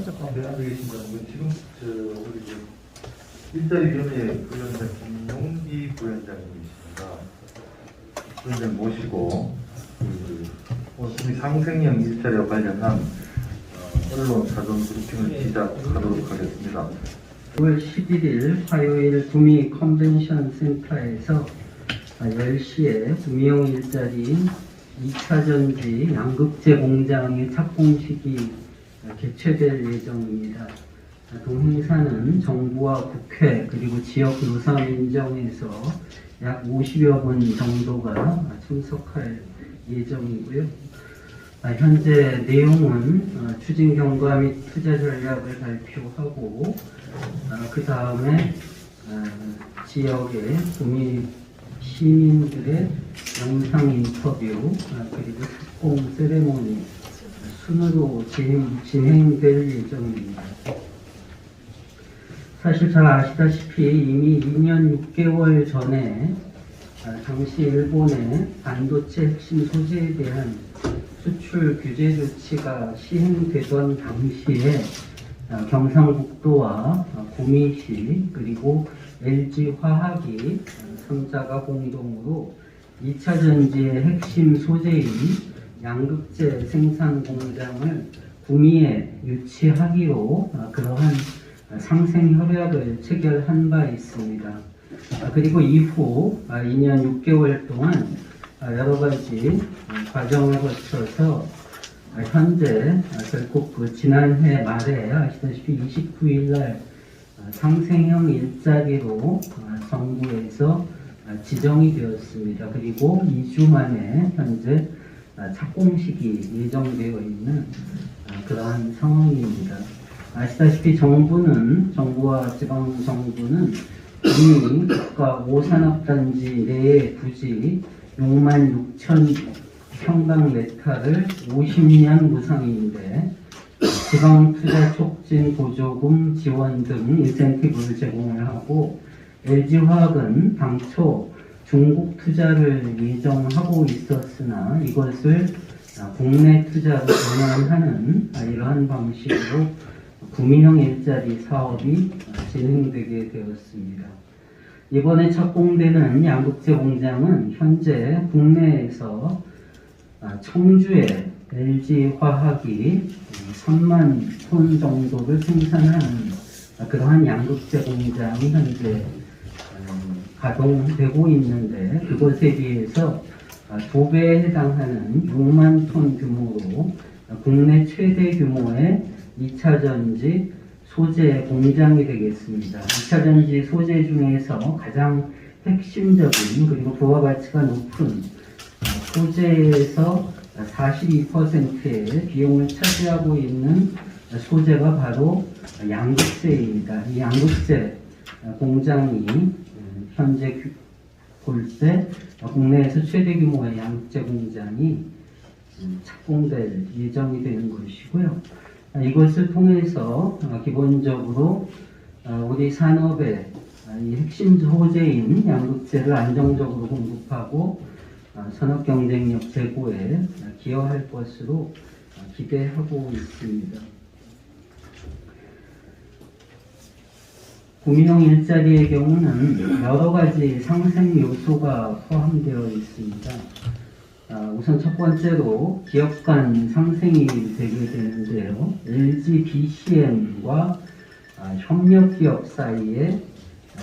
네, 알겠습니다. 지금 우리 일자리 경제 부위원장 김용기 부위원장님이십니다. 부위원장 모시고 우리 상생형 일자리와 관련한 언론 사전 브리핑을 시작하도록 하겠습니다. 9월 11일 화요일 구미 컨벤션 센터에서 10시에 구미형 일자리인 2차전지 양극재 공장의 착공식이 개최될 예정입니다. 동행사는 정부와 국회 그리고 지역 노사민정에서 약 50여 분 정도가 참석할 예정이고요. 현재 내용은 추진 경과 및 투자 전략을 발표하고 그 다음에 지역의 구미 시민들의 영상 인터뷰 그리고 착공 세레모니 순으로 진행될 예정입니다. 사실 잘 아시다시피 이미 2년 6개월 전에 당시 일본의 반도체 핵심 소재에 대한 수출 규제 조치가 시행되던 당시에 경상북도와 구미시 그리고 LG화학이 3자가 공동으로 2차전지의 핵심 소재인 양극재 생산 공장을 구미에 유치하기로 그러한 상생 협약을 체결한 바 있습니다. 그리고 이후 2년 6개월 동안 여러 가지 과정을 거쳐서 현재 결국 지난해 말에 아시다시피 29일 날 상생형 일자리로 정부에서 지정이 되었습니다. 그리고 2주 만에 현재 착공식이 예정되어 있는 그러한 상황입니다. 아시다시피 정부와 지방정부는 이미 국가 5산업단지 내에 부지 6만 6천 평방미터를 50년 무상인데 지방투자 촉진 보조금 지원 등 인센티브를 제공을 하고 LG화학은 당초 중국 투자를 예정하고 있었으나 이것을 국내 투자로 전환하는 이러한 방식으로 구미형 일자리 사업이 진행되게 되었습니다. 이번에 착공되는 양극재 공장은 현재 국내에서 청주에 LG화학이 3만 톤 정도를 생산하는 그러한 양극재 공장이 현재 가동되고 있는데 그것에 비해서 2배에 해당하는 6만 톤 규모로 국내 최대 규모의 2차전지 소재 공장이 되겠습니다. 2차전지 소재 중에서 가장 핵심적인 그리고 부가가치가 높은 소재에서 42%의 비용을 차지하고 있는 소재가 바로 양극재입니다. 이 양극재 공장이 현재 볼 때 국내에서 최대 규모의 양극재 공장이 착공될 예정이 되는 것이고요. 이것을 통해서 기본적으로 우리 산업의 이 핵심 소재인 양극재를 안정적으로 공급하고 산업 경쟁력 제고에 기여할 것으로 기대하고 있습니다. 구미형 일자리의 경우는 여러 가지 상생 요소가 포함되어 있습니다. 우선 첫 번째로 기업 간 상생이 되게 되는데요. LG BCM과 협력기업 사이에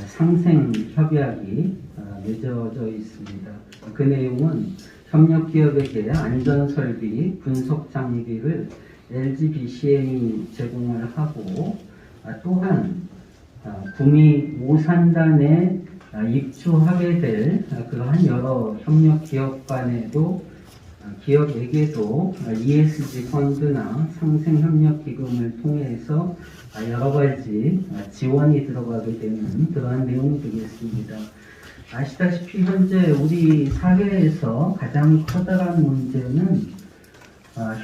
상생 협약이 맺어져 있습니다. 그 내용은 협력기업에게 안전설비, 분석 장비를 LG BCM이 제공을 하고 또한 구미 오산단에 입주하게 될 그러한 여러 협력기업 간에도 기업에게도 ESG 펀드나 상생협력기금을 통해서 여러 가지 지원이 들어가게 되는 그러한 내용이 되겠습니다. 아시다시피 현재 우리 사회에서 가장 커다란 문제는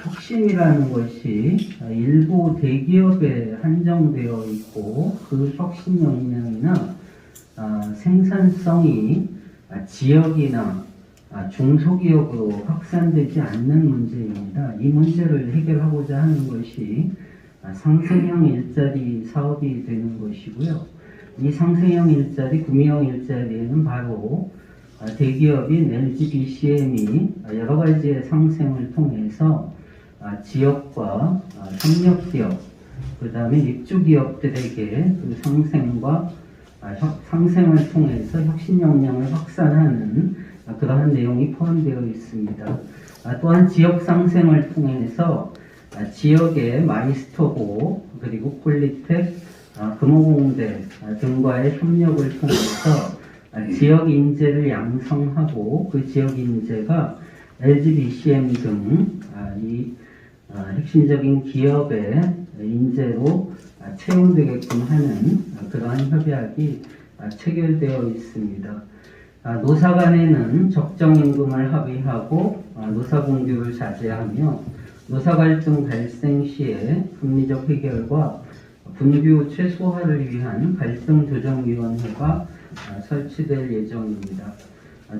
혁신이라는 것이 일부 대기업에 한정되어 있고 그 혁신 역량이나 생산성이 지역이나 중소기업으로 확산되지 않는 문제입니다. 이 문제를 해결하고자 하는 것이 상생형 일자리 사업이 되는 것이고요. 이 상생형 일자리, 구미형 일자리에는 바로 대기업인 LGBCM이 여러 가지의 상생을 통해서 지역과 협력기업, 그 다음에 입주기업들에게 그 상생을 통해서 혁신 역량을 확산하는 그러한 내용이 포함되어 있습니다. 또한 지역 상생을 통해서 지역의 마이스터고 그리고 폴리텍, 금호공대 등과의 협력을 통해서 지역 인재를 양성하고 그 지역 인재가 LGBCM 등 이 핵심적인 기업의 인재로 채용되게끔 하는 그러한 협약이 체결되어 있습니다. 노사 간에는 적정 임금을 합의하고 노사 공규를 자제하며 노사 갈등 발생 시에 합리적 해결과 분규 최소화를 위한 갈등조정위원회가 설치될 예정입니다.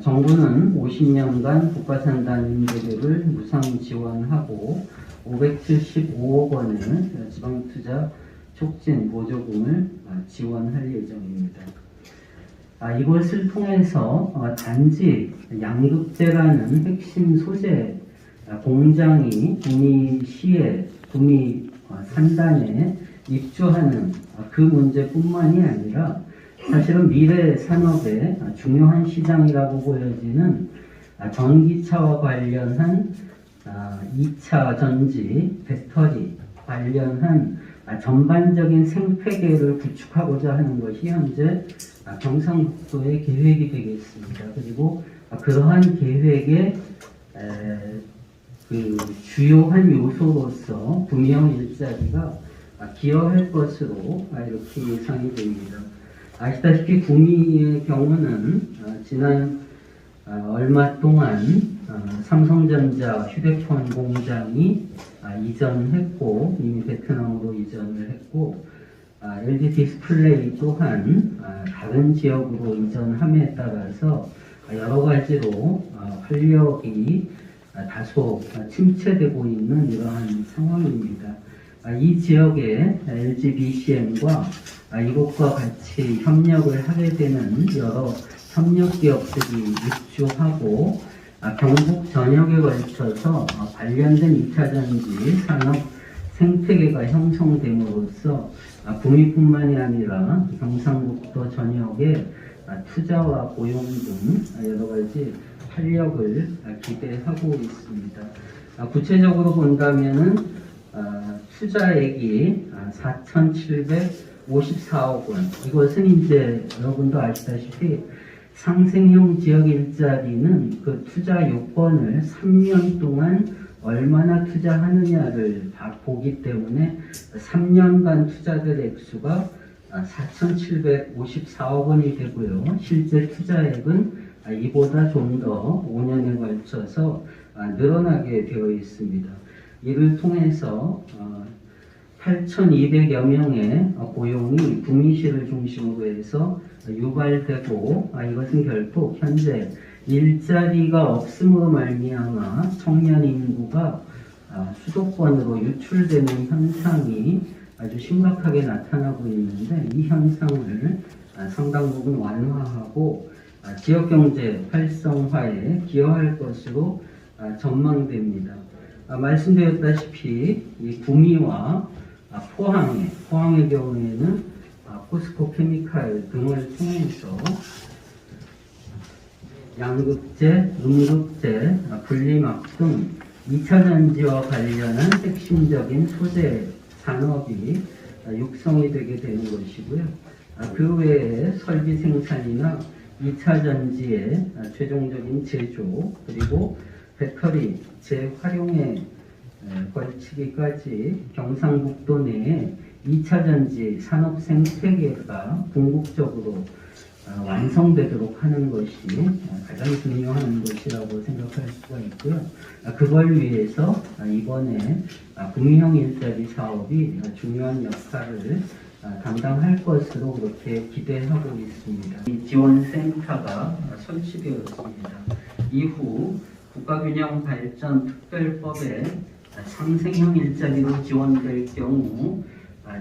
정부는 50년간 국가산단 임대료를 무상 지원하고 575억 원의 지방투자 촉진 보조금을 지원할 예정입니다. 이것을 통해서 단지 양극재라는 핵심 소재 공장이 구미시에 구미 산단에 입주하는 그 문제뿐만이 아니라 사실은 미래 산업의 중요한 시장이라고 보여지는 전기차와 관련한 2차 전지, 배터리 관련한 전반적인 생태계를 구축하고자 하는 것이 현재 경상북도의 계획이 되겠습니다. 그리고 그러한 계획의 그 주요한 요소로서 구미형 일자리가 기여할 것으로 이렇게 예상이 됩니다. 아시다시피 구미의 경우는 지난 얼마 동안 삼성전자 휴대폰 공장이 이전했고 이미 베트남으로 이전을 했고 LG 디스플레이 또한 다른 지역으로 이전함에 따라서 여러 가지로 활력이 다소 침체되고 있는 이러한 상황입니다. 이 지역의 LGBCM과 이곳과 같이 협력을 하게 되는 여러 협력기업들이 입주하고 경북 전역에 걸쳐서 관련된 2차전지 산업 생태계가 형성됨으로써 구미뿐만이 아니라 경상북도 전역에 투자와 고용 등 여러 가지 활력을 기대하고 있습니다. 구체적으로 본다면은 투자액이 4,754억 원. 이것은 이제 여러분도 아시다시피 상생형 지역 일자리는 그 투자 요건을 3년 동안 얼마나 투자하느냐를 보기 때문에 3년간 투자될 액수가 4,754억 원이 되고요. 실제 투자액은 이보다 좀 더 5년에 걸쳐서 늘어나게 되어 있습니다. 이를 통해서 8,200여 명의 고용이 구미시를 중심으로 해서 유발되고 이것은 결국 현재 일자리가 없음으로 말미암아 청년 인구가 수도권으로 유출되는 현상이 아주 심각하게 나타나고 있는데 이 현상을 상당 부분 완화하고 지역경제 활성화에 기여할 것으로 전망됩니다. 말씀드렸다시피 이 구미와 포항의 경우에는 포스코 케미칼 등을 통해서 양극재, 음극재, 분리막 등 2차전지와 관련한 핵심적인 소재 산업이 육성이 되게 되는 것이고요. 그 외에 설비 생산이나 2차전지의 최종적인 제조 그리고 배터리 재활용에 걸치기까지 경상북도 내에 2차전지 산업 생태계가 궁극적으로 완성되도록 하는 것이 가장 중요한 것이라고 생각할 수가 있고요. 그걸 위해서 이번에 구미형 일자리 사업이 중요한 역할을 담당할 것으로 그렇게 기대하고 있습니다. 이 지원센터가 설치되었습니다. 이후 국가균형발전특별법에 상생형 일자리로 지원될 경우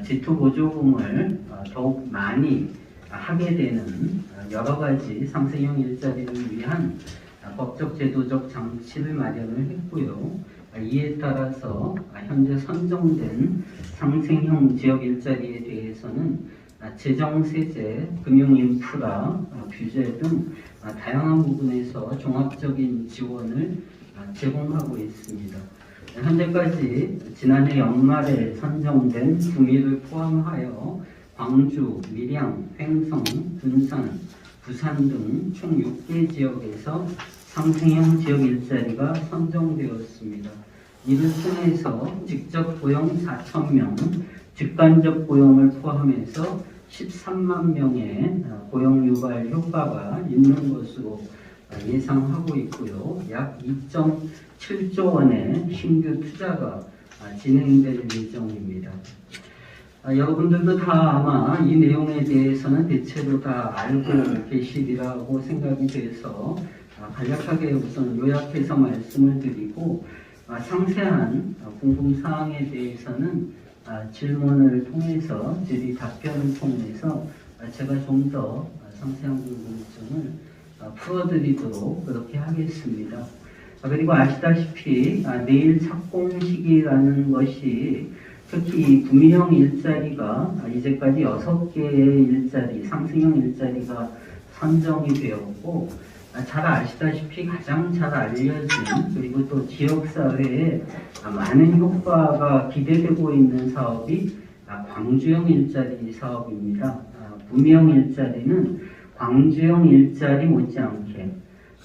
지투 보조금을 더욱 많이 하게 되는 여러 가지 상생형 일자리를 위한 법적 제도적 장치를 마련을 했고요. 이에 따라서 현재 선정된 상생형 지역 일자리에 대해서는 재정, 세제, 금융 인프라, 규제 등 다양한 부분에서 종합적인 지원을 제공하고 있습니다. 현재까지 지난해 연말에 선정된 구미를 포함하여 광주, 밀양, 횡성, 군산, 부산 등 총 6개 지역에서 상생형 지역 일자리가 선정되었습니다. 이를 통해서 직접 고용 4,000명, 직간접 고용을 포함해서 13만 명의 고용 유발 효과가 있는 것으로 예상하고 있고요. 약 2.7조 원의 신규 투자가 진행될 예정입니다. 여러분들도 다 아마 이 내용에 대해서는 대체로 다 알고 계시리라고 생각이 돼서 간략하게 우선 요약해서 말씀을 드리고 상세한 궁금사항에 대해서는 질문을 통해서 질의 답변을 통해서 제가 좀 더 상세한 궁금증을 풀어드리도록 그렇게 하겠습니다. 그리고 아시다시피 내일 착공식이라는 것이 특히 구미형 일자리가 이제까지 6개의 일자리, 상승형 일자리가 선정이 되었고 잘 아시다시피 가장 잘 알려진 그리고 또 지역사회에 많은 효과가 기대되고 있는 사업이 광주형 일자리 사업입니다. 구미형 일자리는 광주형 일자리 못지않게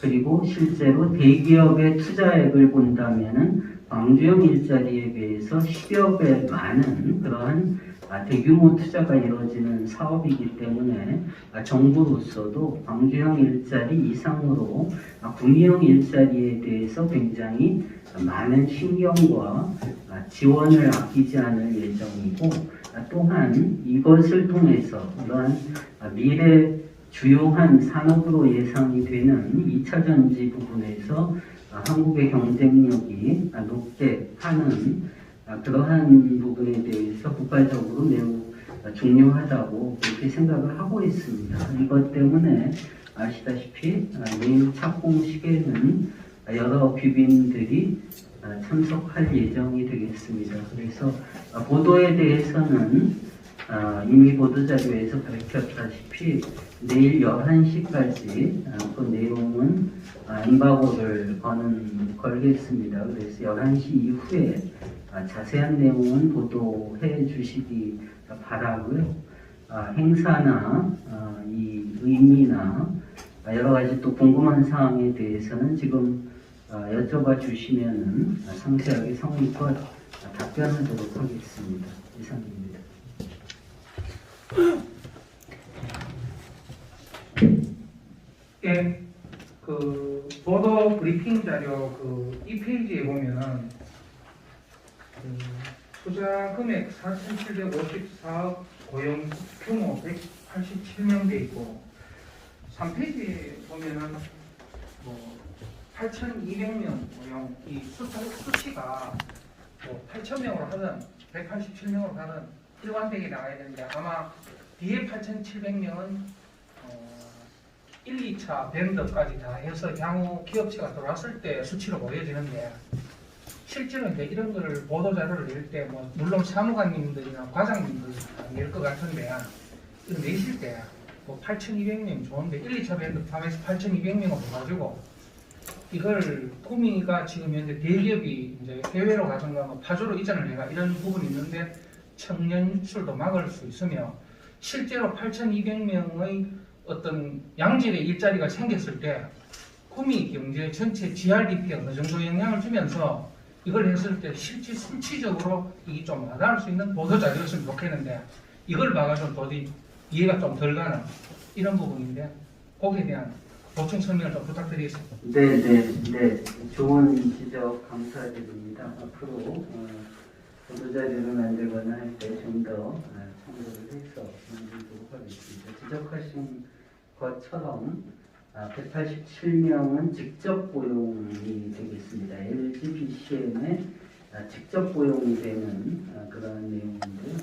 그리고 실제로 대기업의 투자액을 본다면은 광주형 일자리에 비해서 10여 배 많은 그러한 대규모 투자가 이루어지는 사업이기 때문에 정부로서도 광주형 일자리 이상으로 구미형 일자리에 대해서 굉장히 많은 신경과 지원을 아끼지 않을 예정이고 또한 이것을 통해서 그러한 미래 주요한 산업으로 예상이 되는 2차 전지 부분에서 한국의 경쟁력이 높게 하는 그러한 부분에 대해서 국가적으로 매우 중요하다고 그렇게 생각을 하고 있습니다. 이것 때문에 아시다시피 내일 착공식에는 여러 귀빈들이 참석할 예정이 되겠습니다. 그래서 보도에 대해서는 이미 보도자료에서 밝혔다시피 내일 11시까지 그 내용은 임박고를 걸겠습니다. 그래서 11시 이후에 자세한 내용은 보도해 주시기 바라고요. 행사나 이 의미나 여러 가지 또 궁금한 사항에 대해서는 지금 여쭤봐 주시면은 상세하게 성의껏 답변하도록 하겠습니다. 이상입니다. 예, 그 보도 브리핑 자료 이 페이지에 보면은 투자 금액 4,754억, 고용 규모 187명 돼 있고 3페이지에 보면은 8,200명 고용 이 수치가 8,000명으로 하든 187명으로 하든 일관되게 나가야 되는데 아마 뒤에 8,700명은 1, 2차 밴더까지 다 해서 향후 기업체가 들어왔을 때 수치로 보여지는데 실제로 이제 이런 거를 보도자료를 낼 때 물론 사무관님들이나 과장님들 낼 것 같은데 이거 내실 때 8,200명 좋은데 1, 2차 밴더 포함해서 8,200명으로 가지고 이걸 구미가 지금 현재 대기업이 이제 해외로 가든가 파주로 이전을 해가 이런 부분이 있는데 청년 유출도 막을 수 있으며 실제로 8,200명의 어떤 양질의 일자리가 생겼을 때 구미 경제 전체 GRDP에 어느 정도 영향을 주면서 이걸 했을 때 실제 수치적으로 이게 좀 와닿을 수 있는 보도자료였으면 좋겠는데 이걸 봐가지고 도저히 이해가 좀 덜 가는 이런 부분인데 거기에 대한 보충 설명을 좀 부탁드리겠습니다. 네. 좋은 지적 감사드립니다. 앞으로 보도자료를 만들거나 할 때 좀 더 참고를 해서 만들도록 하겠습니다. 지적하신 것처럼 187명은 직접 고용이 되겠습니다. LG BCM의 직접 고용이 되는 그런 내용인데요.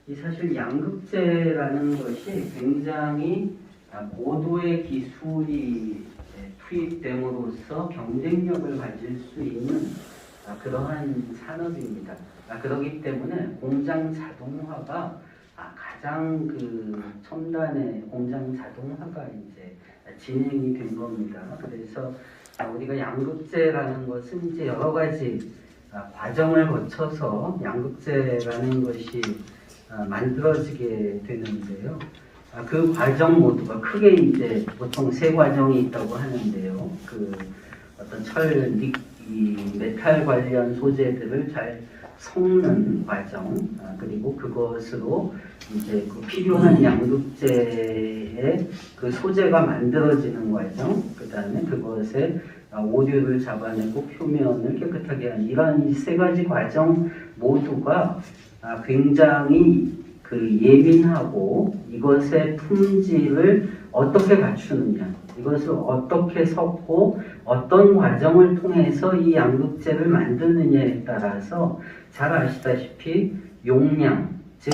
이 사실 양극재라는 것이 굉장히 고도의 기술이 투입됨으로써 경쟁력을 가질 수 있는 그러한 산업입니다. 그렇기 때문에 공장 자동화가 가장 그 첨단의 공장 자동화가 이제 진행이 된 겁니다. 그래서 우리가 양극재라는 것은 이제 여러 가지 과정을 거쳐서 양극재라는 것이 만들어지게 되는데요. 그 과정 모두가 크게 이제 보통 세 과정이 있다고 하는데요. 그 어떤 이 메탈 관련 소재들을 잘 섞는 과정, 그리고 그것으로 이제 그 필요한 양극재의 그 소재가 만들어지는 과정, 그 다음에 그것에 오류를 잡아내고 표면을 깨끗하게 하는 이런 세 가지 과정 모두가 굉장히 그 예민하고 이것의 품질을 어떻게 갖추느냐, 이것을 어떻게 섞고 어떤 과정을 통해서 이 양극재를 만드느냐에 따라서 잘 아시다시피 용량, 즉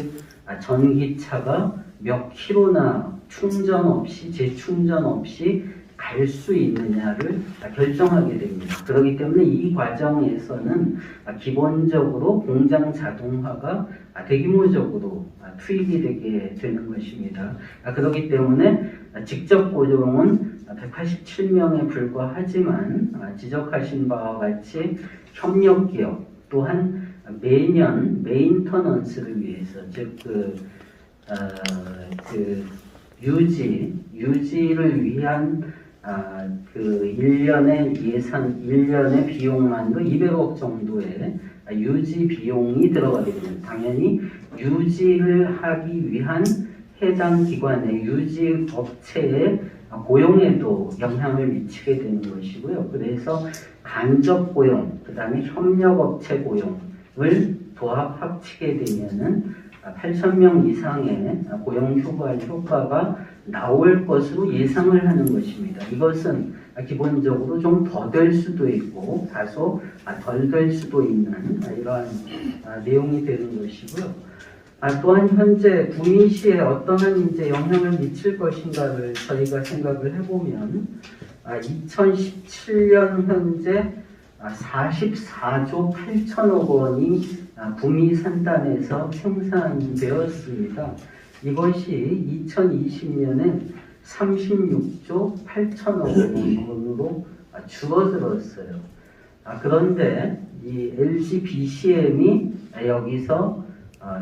전기차가 몇 킬로나 충전 없이 재충전 없이 갈 수 있느냐를 결정하게 됩니다. 그렇기 때문에 이 과정에서는 기본적으로 공장 자동화가 대규모적으로 투입이 되게 되는 것입니다. 그렇기 때문에 직접 고용은 187명에 불과하지만 지적하신 바와 같이 협력기업 또한 매년 메인터넌스를 위해서 즉 유지를 위한 그 1년의 비용만도 200억 정도의 유지 비용이 들어가게 됩니다. 당연히 유지를 하기 위한 해당 기관의 유지 업체의 고용에도 영향을 미치게 되는 것이고요. 그래서 간접 고용, 그 다음에 협력업체 고용을 도합 합치게 되면은 8,000명 이상의 고용 효과가 나올 것으로 예상을 하는 것입니다. 이것은 기본적으로 좀 더 될 수도 있고 다소 덜 될 수도 있는 이러한 내용이 되는 것이고요. 또한 현재 구민시에 어떠한 이제 영향을 미칠 것인가를 저희가 생각을 해보면 2017년 현재 44조 8천억 원이 구미산단에서 생산되었습니다. 이것이 2020년에 36조 8천억 원으로 줄어들었어요. 그런데 이 LG BCM이 여기서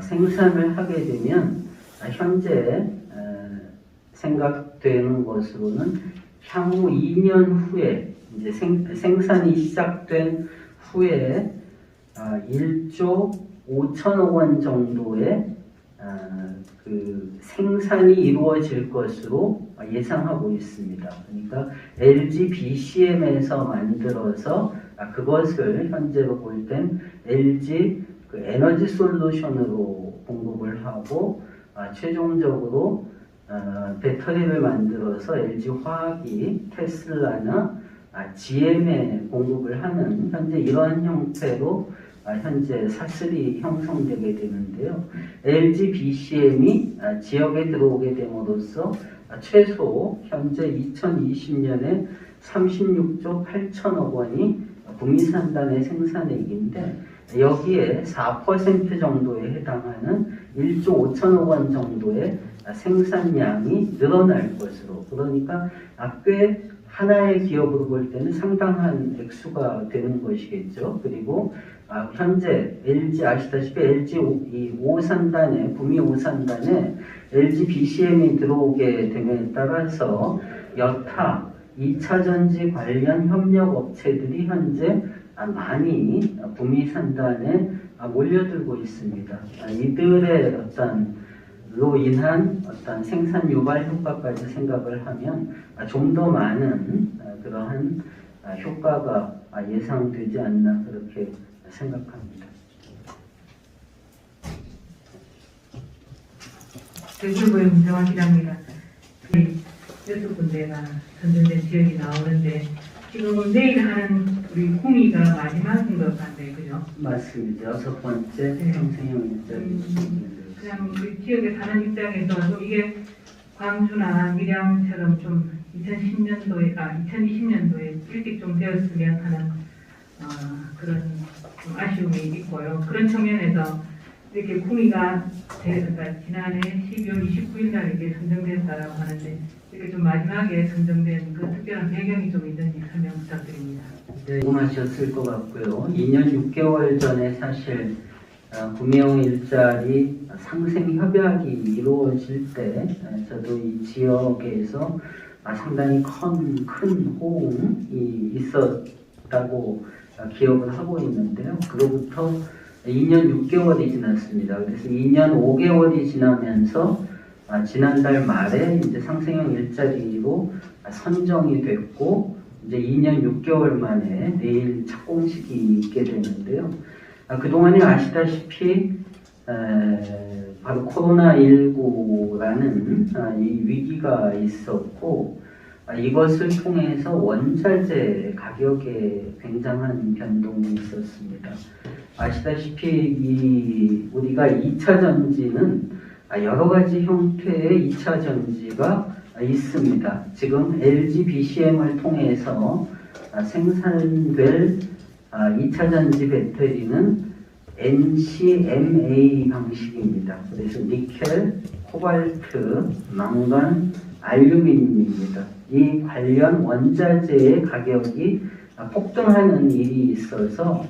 생산을 하게 되면 현재 생각되는 것으로는 향후 2년 후에 이제 생산이 시작된 후에 1조 5천억 원 정도의 그 생산이 이루어질 것으로 예상하고 있습니다. 그러니까 LG BCM에서 만들어서 그것을 현재로 볼 땐 LG 그 에너지 솔루션으로 공급을 하고 최종적으로 배터리를 만들어서 LG 화학이 테슬라나 GM에 공급을 하는 현재 이러한 형태로 현재 사슬이 형성되게 되는데요. LG BCM이 지역에 들어오게 됨으로써 최소 현재 2020년에 36조 8천억 원이 구미산단의 생산액인데 여기에 4% 정도에 해당하는 1조 5천억 원 정도의 생산량이 늘어날 것으로, 그러니까 꽤 하나의 기업으로 볼 때는 상당한 액수가 되는 것이겠죠. 그리고 현재 LG 아시다시피 LG 오산단에 구미 오산단에 LG BCM이 들어오게 됨에 따라서 여타 2차전지 관련 협력 업체들이 현재 많이 구미 산단에 몰려들고 있습니다. 이들의 로 인한 생산 유발 효과까지 생각을 하면 좀 더 많은 그러한 효과가 예상되지 않나 그렇게 생각합니다. 대구고의 문정학이랍니다. 6군데가 선정된 지역이 나오는데 지금은 내일 하는 우리 콩이가 마지막인 것 같네, 그죠? 맞습니다. 6번째 네. 상생형 일자리. 그냥 우리 지역에 사는 입장에서 이게 광주나 밀양처럼 좀 2020년도에 일찍 좀 되었으면 하는 그런 좀 아쉬움이 있고요. 그런 측면에서 이렇게 콩이가 그러니까 지난해 12월 29일 날 이게 선정됐다라고 하는데 이렇게 좀 마지막에 선정된 그 특별한 배경이 좀 있는지 설명 부탁드립니다. 네, 궁금하셨을 것 같고요. 2년 6개월 전에 사실 구미형 일자리 상생 협약이 이루어질 때 저도 이 지역에서 상당히 큰 호응이 있었다고 기억을 하고 있는데요. 그로부터 2년 6개월이 지났습니다. 그래서 2년 5개월이 지나면서 지난달 말에 이제 상생형 일자리로 선정이 됐고 이제 2년 6개월 만에 내일 착공식이 있게 되는데요. 그동안에 아시다시피 바로 코로나19라는 이 위기가 있었고 이것을 통해서 원자재 가격에 굉장한 변동이 있었습니다. 아시다시피 우리가 2차 전지는 여러 가지 형태의 2차 전지가 있습니다. 지금 LG BCM을 통해서 생산될 2차 전지 배터리는 NCMA 방식입니다. 그래서 니켈, 코발트, 망간, 알루미늄입니다. 이 관련 원자재의 가격이 폭등하는 일이 있어서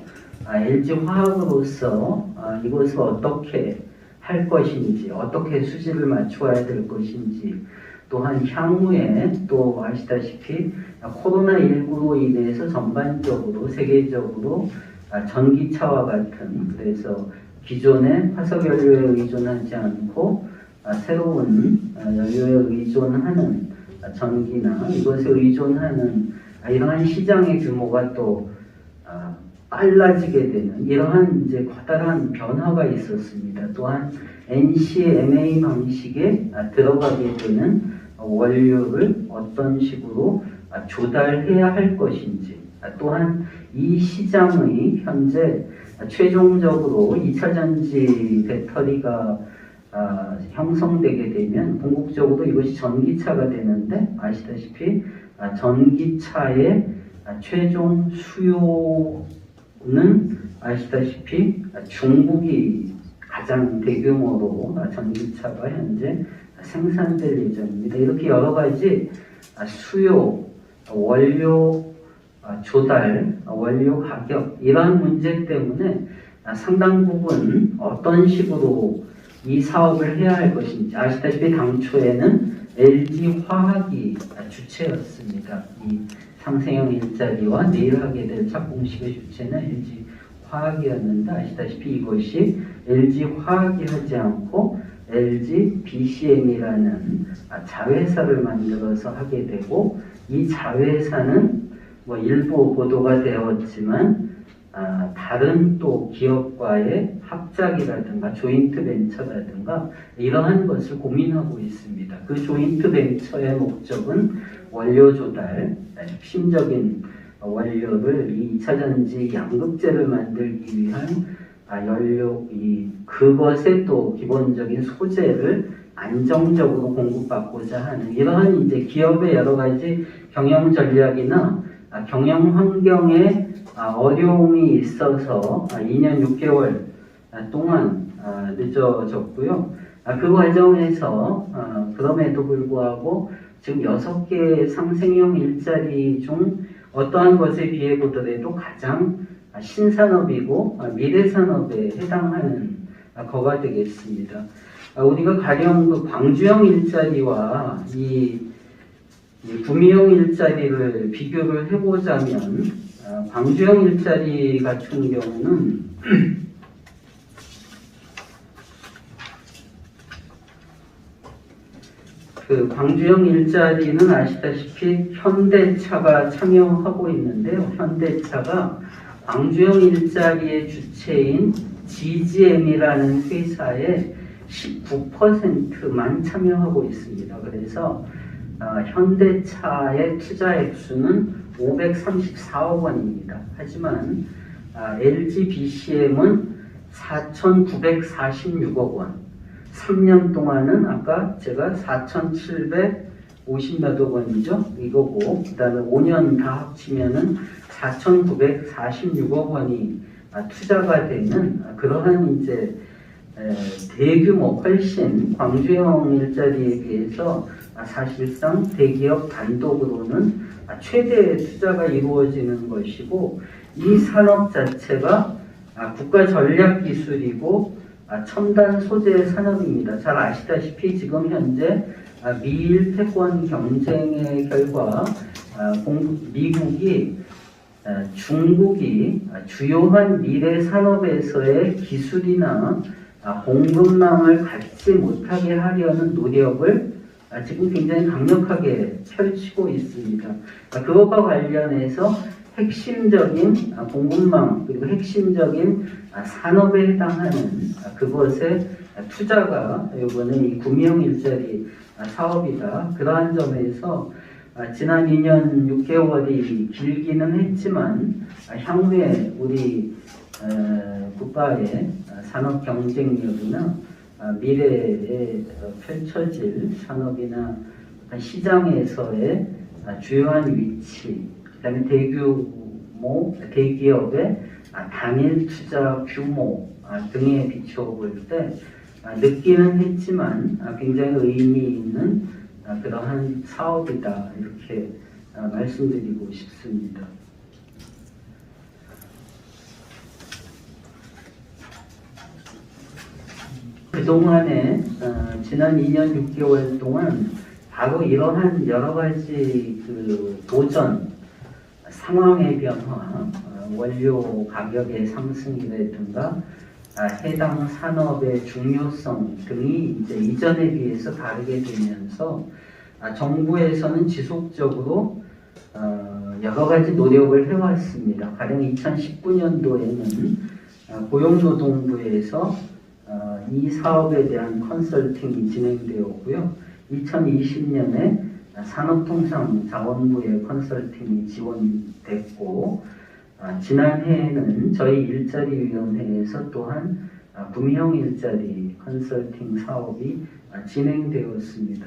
LG화학으로서 이것을 어떻게 할 것인지, 어떻게 수지를 맞추어야 될 것인지, 또한 향후에 또 아시다시피 코로나19로 인해서 전반적으로 세계적으로 전기차와 같은 그래서 기존의 화석연료에 의존하지 않고 새로운 연료에 의존하는 전기나 이것에 의존하는 이러한 시장의 규모가 또 빨라지게 되는 이러한 이제 커다란 변화가 있었습니다. 또한 NCMA 방식에 들어가게 되는 원료를 어떤 식으로 조달해야 할 것인지, 또한 이 시장의 현재 최종적으로 2차 전지 배터리가 형성되게 되면 궁극적으로 이것이 전기차가 되는데 아시다시피 전기차의 최종 수요는 아시다시피 중국이 가장 대규모로 전기차가 현재 생산될 예정입니다. 이렇게 여러 가지 수요, 원료 조달, 원료 가격 이러한 문제 때문에 상당 부분 어떤 식으로 이 사업을 해야 할 것인지 아시다시피 당초에는 LG화학이 주체였습니다. 이 상생형 일자리와 내일 하게 될 착공식의 주체는 LG화학이었는데 아시다시피 이것이 LG화학이 하지 않고 LG BCM이라는 자회사를 만들어서 하게 되고 이 자회사는 일부 보도가 되었지만 다른 또 기업과의 합작이라든가 조인트 벤처라든가 이러한 것을 고민하고 있습니다. 그 조인트 벤처의 목적은 원료 조달, 핵심적인 원료를 이 2차 전지 양극재를 만들기 위한 연료, 그것의 또 기본적인 소재를 안정적으로 공급받고자 하는 이러한 이제 기업의 여러 가지 경영 전략이나 경영 환경에 어려움이 있어서 2년 6개월 동안 늦어졌고요. 그 과정에서 그럼에도 불구하고 지금 6개의 상생형 일자리 중 어떠한 것에 비해 보더라도 가장 신산업이고 미래산업에 해당하는 거가 되겠습니다. 우리가 가령 그 광주형 일자리와 이 구미형 일자리를 비교를 해보자면 광주형 일자리 같은 경우는 그 광주형 일자리는 아시다시피 현대차가 참여하고 있는데요. 현대차가 광주형 일자리의 주체인 GGM이라는 회사의 19%만 참여하고 있습니다. 그래서 현대차의 투자 액수는 534억 원입니다. 하지만 LG BCM은 4,946억 원. 3년 동안은 아까 제가 4,750몇억 원이죠. 이거고 그다음에 5년 다 합치면은 4,946억 원이 투자가 되는 그러한 이제 대규모 훨씬 광주형 일자리에 비해서 사실상 대기업 단독으로는 최대 투자가 이루어지는 것이고 이 산업 자체가 국가 전략 기술이고 첨단 소재 산업입니다. 잘 아시다시피 지금 현재 미일 패권 경쟁의 결과 미국이 중국이 주요한 미래 산업에서의 기술이나 공급망을 갖지 못하게 하려는 노력을 지금 굉장히 강력하게 펼치고 있습니다. 그것과 관련해서 핵심적인 공급망 그리고 핵심적인 산업에 해당하는 그것의 투자가 이번에 이 구미형 일자리 사업이다. 그러한 점에서 지난 2년 6개월이 길기는 했지만 향후에 우리 국가의 산업 경쟁력이나 미래에 펼쳐질 산업이나 시장에서의 주요한 위치, 그다음에 대기업의 단일 투자 규모 등에 비추어 볼 때 늦기는 했지만 굉장히 의미 있는 그러한 사업이다 이렇게 말씀드리고 싶습니다. 그동안에 지난 2년 6개월 동안 바로 이러한 여러 가지 그 도전, 상황의 변화, 원료 가격의 상승이라든가 해당 산업의 중요성 등이 이제 이전에 비해서 다르게 되면서 정부에서는 지속적으로 여러 가지 노력을 해왔습니다. 가령 2019년도에는 고용노동부에서 이 사업에 대한 컨설팅이 진행되었고요. 2020년에 산업통상자원부의 컨설팅이 지원됐고 지난해에는 저희 일자리위원회에서 또한 구미형 일자리 컨설팅 사업이 진행되었습니다.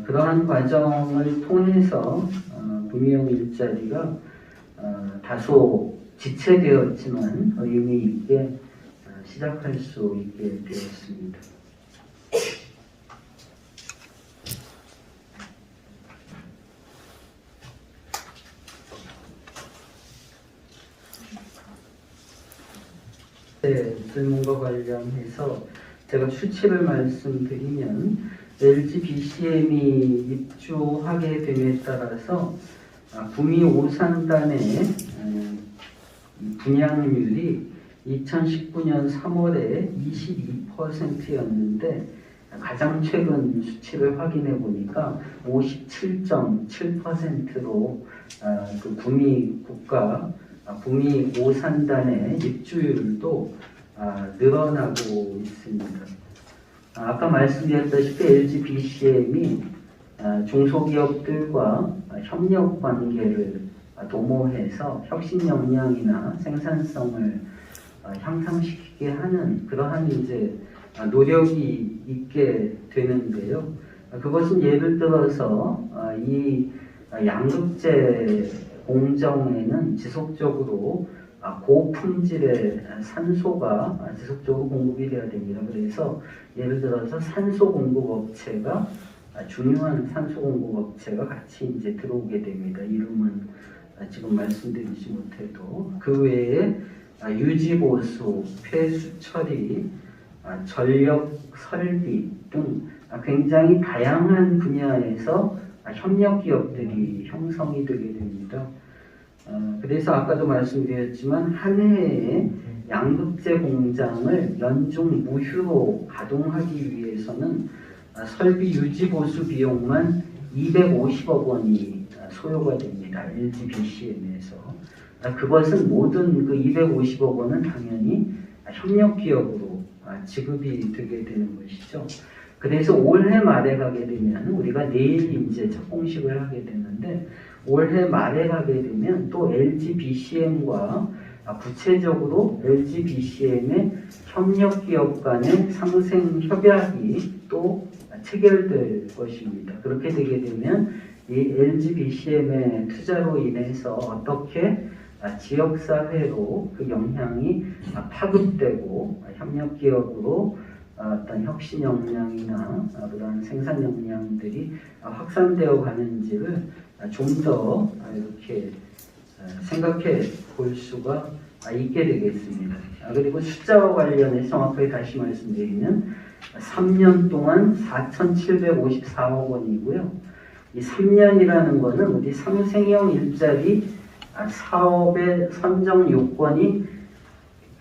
그러한 과정을 통해서 구미형 일자리가 다소 지체되었지만 의미 있게 시작할 수 있게 되었습니다. 질문과 관련해서 제가 수치를 말씀드리면 LG BCM이 입주하게 됨에 따라서 구미 오산단의 분양률이 2019년 3월에 22%였는데 가장 최근 수치를 확인해 보니까 57.7%로 그 구미 오산단의 입주율도 늘어나고 있습니다. 아까 말씀드렸다시피 LG BCM이 중소기업들과 협력 관계를 도모해서 혁신 역량이나 생산성을 향상시키게 하는 그러한 이제 노력이 있게 되는데요. 그것은 예를 들어서 이 양극재 공정에는 지속적으로 고품질의 산소가 지속적으로 공급이 돼야 됩니다. 그래서 예를 들어서 산소 공급 업체가 중요한 산소 공급 업체가 같이 이제 들어오게 됩니다. 이름은 지금 말씀드리지 못해도 그 외에 유지 보수, 폐수 처리, 전력 설비 등 굉장히 다양한 분야에서 협력 기업들이 형성이 되게 됩니다. 그래서 아까도 말씀드렸지만 한 해에 양극재 공장을 연중 무휴로 가동하기 위해서는 설비 유지 보수 비용만 250억 원이 소요가 됩니다. LG BCM에서. 그것은 모든 그 250억 원은 당연히 협력 기업으로 지급이 되게 되는 것이죠. 그래서 올해 말에 가게 되면 우리가 내일 이제 첫 공식을 하게 되는데 올해 말에 가게 되면 또 LG BCM과 구체적으로 LG BCM의 협력 기업 간의 상생 협약이 또 체결될 것입니다. 그렇게 되게 되면 이 LG BCM의 투자로 인해서 어떻게 지역사회로 그 영향이 파급되고 협력 기업으로 어떤 혁신 역량이나 그런 생산 역량들이 확산되어 가는지를 좀 더 이렇게 생각해 볼 수가 있게 되겠습니다. 그리고 숫자와 관련해서 정확하게 다시 말씀드리면 3년 동안 4,754억 원이고요. 이 3년이라는 거는 우리 상생형 일자리 사업의 선정 요건이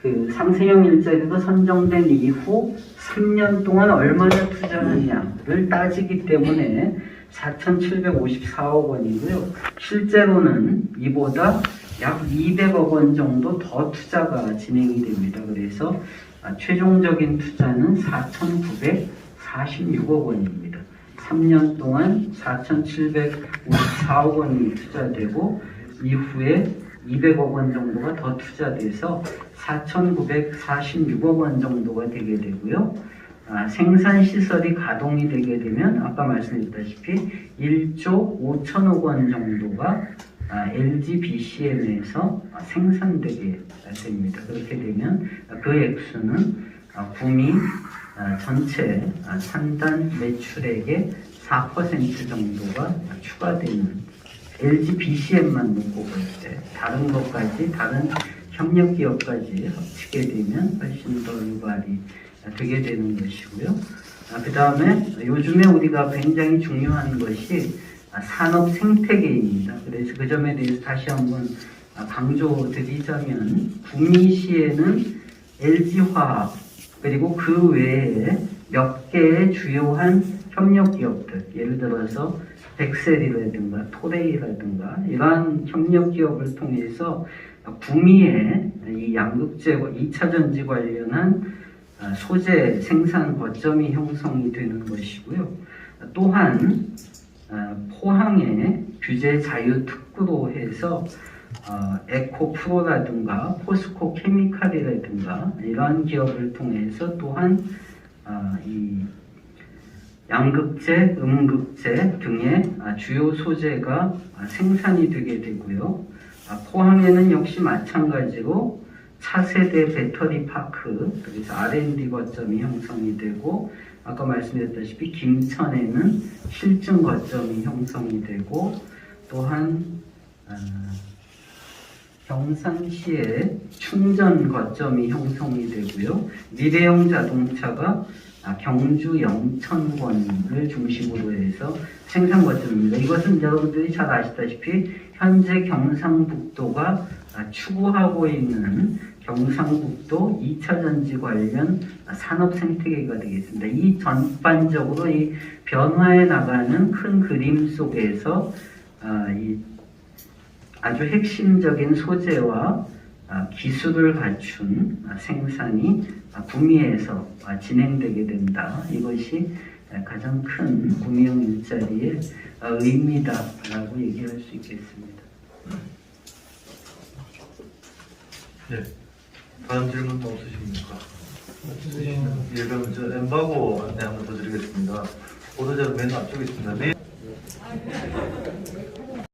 그 상생형 일자리가 선정된 이후 3년 동안 얼마나 투자하느냐를 따지기 때문에 4,754억 원이고요. 실제로는 이보다 약 200억 원 정도 더 투자가 진행이 됩니다. 그래서 최종적인 투자는 4,946억 원입니다. 3년 동안 4,754억 원이 투자되고 이후에 200억 원 정도가 더 투자돼서 4,946억 원 정도가 되게 되고요. 생산시설이 가동이 되게 되면 아까 말씀드렸다시피 1조 5천억 원 정도가 LG BCM에서 생산되게 됩니다. 그렇게 되면 그 액수는 구미 전체 산단 매출액의 4% 정도가 추가되는 LG BCM만 놓고 볼 때 다른 것까지 다른 협력 기업까지 합치게 되면 훨씬 더 유발이 되게 되는 것이고요. 그 다음에 요즘에 우리가 굉장히 중요한 것이 산업 생태계입니다. 그래서 그 점에 대해서 다시 한번 강조드리자면 구미시에는 LG화학 그리고 그 외에 몇 개의 주요한 협력 기업들, 예를 들어서 엑셀이라든가 토레이라든가 이러한 협력 기업을 통해서 구미에 이 양극재와 2차 전지 관련한 소재 생산 거점이 형성이 되는 것이고요. 또한 포항의 규제 자유 특구로 해서 에코프로라든가 포스코 케미칼이라든가 이러한 기업을 통해서 또한 이 양극재, 음극재 등의 주요 소재가 생산이 되게 되고요. 포항에는 역시 마찬가지로 차세대 배터리 파크, 그래서 R&D 거점이 형성이 되고 아까 말씀드렸다시피 김천에는 실증 거점이 형성이 되고 또한 경산시에 충전 거점이 형성이 되고요. 미래형 자동차가 경주 영천권을 중심으로 해서 생산 거점입니다. 이것은 여러분들이 잘 아시다시피 현재 경상북도가 추구하고 있는 경상북도 2차 전지 관련 산업 생태계가 되겠습니다. 이 전반적으로 이 변화해 나가는 큰 그림 속에서 이 아주 핵심적인 소재와 기술을 갖춘 생산이 구미에서 진행되게 된다. 이것이 가장 큰 구미형 일자리의 의미다라고 얘기할 수 있겠습니다. 네. 다음 질문 또 없으십니까? 예, 그럼 저 엠바고 안내 한번 더 드리겠습니다. 보도자료 맨 앞쪽에 있습니다. 내일